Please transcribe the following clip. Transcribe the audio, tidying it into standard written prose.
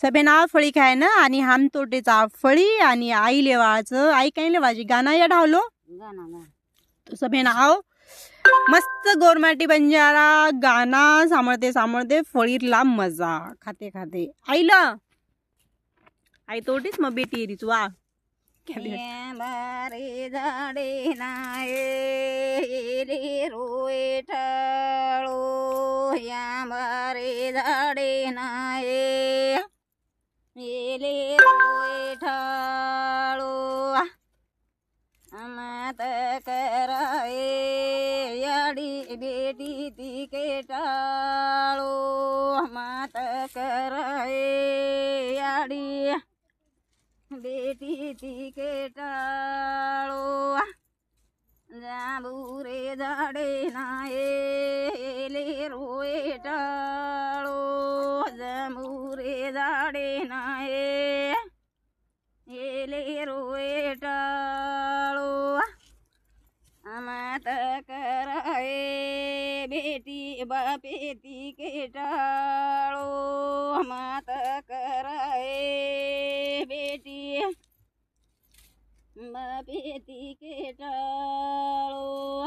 सभे नाव फळी खाय ना आणि हम तोटेचा फळी आणि आई लेवाचं आई काही लेवाची गाणं या ढावलो तो सभे नाव मस्त गोरमाटी बंजारा गाना सांभळते सांभळते फळीतला मजा खाते खाते आईला आई तोटीच मग बेटी रिचवा बारे झाडे नाये रे रोय ठाळो या बारे झाडे नाये येले रोय ठाळो मात कराये याडी बेटी ती के टाळो मात कराये याडी बेटी ती के टाळो जांबुरे झाडे नाये ले रोय टाळो जांबुरे झाडे नाये येले रोय टाळो मात कराये बेटी बापे ती के टाळो मात कराये बेटी बापे ती के टाळो